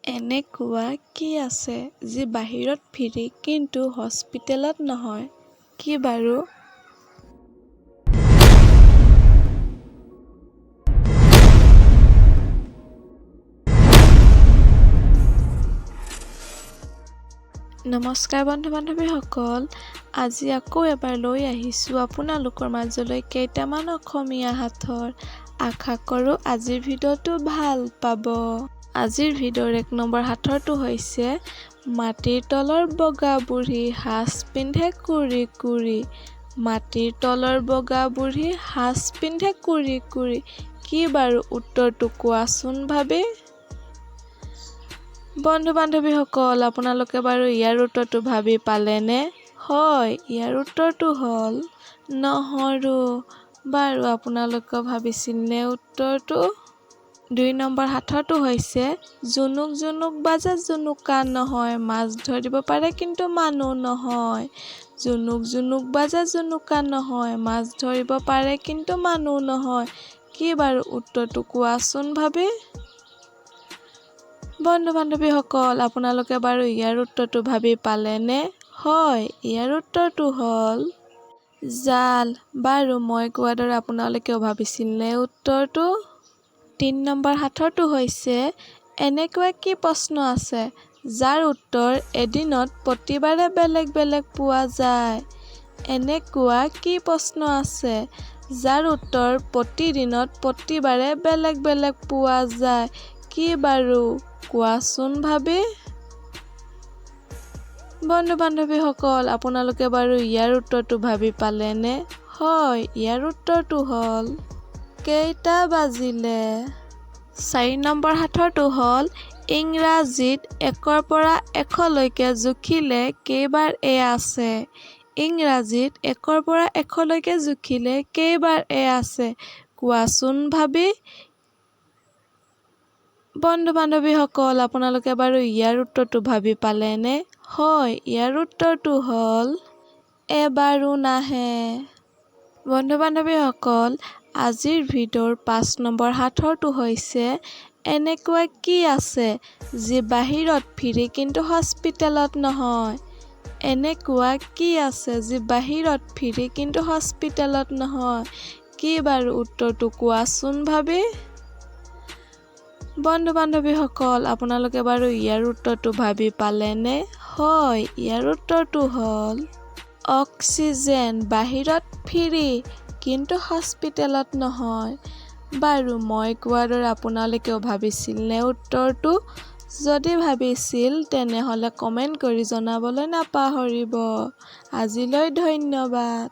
এনেকুৱা কি আছে যি বাহিৰত ফ্ৰী কিন্তু হস্পিটেলত নহয়? কি বাৰু? নমস্কাৰ বন্ধু-বান্ধৱীসকল, আজি আকৌ এবাৰ লৈ আহিছোঁ আপোনালোকৰ মাজলৈ কেইটামান অসমীয়া সাঁথৰ। আশা কৰোঁ আজিৰ ভিডিঅ'টো ভাল পাব। আজিৰ ভিডিঅ'ৰ 1 নম্বৰ সাঁথৰটো হৈছে মাটিৰ তলৰ বগা বুঢ়ী সাজ পিন্ধে কুৰি কুৰি। মাটিৰ তলৰ বগা বুঢ়ী সাজ পিন্ধে কুৰি কুৰি। কি বাৰু উত্তৰটো কোৱাচোন ভাবি? বন্ধু-বান্ধৱীসকল, আপোনালোকে বাৰু ইয়াৰ উত্তৰটো ভাবি পালেনে? হয়, ইয়াৰ উত্তৰটো হ'ল নহৰু। বাৰু আপোনালোকে ভাবিছিলনে উত্তৰটো? 2 নম্বৰ সাঁথৰটো হৈছে জুনুক জুনুক বাজে জুনুকা নহয়, মাছ ধৰিব পাৰে কিন্তু মানুহ নহয়। জুনুক জুনুক বাজে জুনুকা নহয়, মাছ ধৰিব পাৰে কিন্তু মানুহ নহয়। কি বাৰু উত্তৰটো কোৱাচোন ভাবি? বন্ধু-বান্ধৱীসকল, আপোনালোকে বাৰু ইয়াৰ উত্তৰটো ভাবি পালেনে? হয়, ইয়াৰ উত্তৰটো হ'ল জাল। বাৰু মই কোৱাৰ দৰে আপোনালোকেও ভাবিছিলনে উত্তৰটো? 3 নম্বৰ সাঁথৰটো হৈছে এনেকুৱা কি প্ৰশ্ন আছে যাৰ উত্তৰ এদিনত প্ৰতিবাৰে বেলেগ বেলেগ পোৱা যায়? এনেকুৱা কি প্ৰশ্ন আছে যাৰ উত্তৰ প্ৰতিদিনত প্ৰতিবাৰে বেলেগ বেলেগ পোৱা যায়? কি বাৰু কোৱাচোন ভাবি? বন্ধু-বান্ধৱীসকল, আপোনালোকে বাৰু ইয়াৰ উত্তৰটো ভাবি পালেনে? হয়, ইয়াৰ উত্তৰটো হ'ল কেইটা বাজিলে। 4 নম্বৰ সাঁথৰটো হ'ল ইংৰাজীত 1ৰ পৰা 100লৈকে জুখিলে কেইবাৰ এ আছে? ইংৰাজীত 1ৰ পৰা 100লৈকে জুখিলে কেইবাৰ এ আছে? কোৱাচোন ভাবি? বন্ধু-বান্ধৱীসকল, আপোনালোকে বাৰু ইয়াৰ উত্তৰটো ভাবি পালেনে? হয়, ইয়াৰ উত্তৰটো হ'ল এবাৰো নাহে। বন্ধু-বান্ধৱীসকল, আজিৰ ভিডিঅ'ৰ 5 নম্বৰ সাঁথৰটো হৈছে এনেকুৱা কি আছে যি বাহিৰত ফ্ৰী কিন্তু হস্পিটেলত নহয়? এনেকুৱা কি আছে যি বাহিৰত ফ্ৰী কিন্তু হস্পিটেলত নহয়? কি বাৰু উত্তৰটো কোৱাচোন ভাবি? বন্ধু-বান্ধৱীসকল, আপোনালোকে বাৰু ইয়াৰ উত্তৰটো ভাবি পালেনে? হয়, ইয়াৰ উত্তৰটো হ'ল অক্সিজেন। বাহিৰত ফ্ৰী কিন্তু হস্পিটেলত নহয়। বাৰু মই কোৱাৰ দৰে আপোনালোকেও ভাবিছিলনে উত্তৰটো? যদি ভাবিছিল তেনেহ'লে কমেণ্ট কৰি জনাবলৈ নাপাহৰিব। আজিলৈ ধন্যবাদ।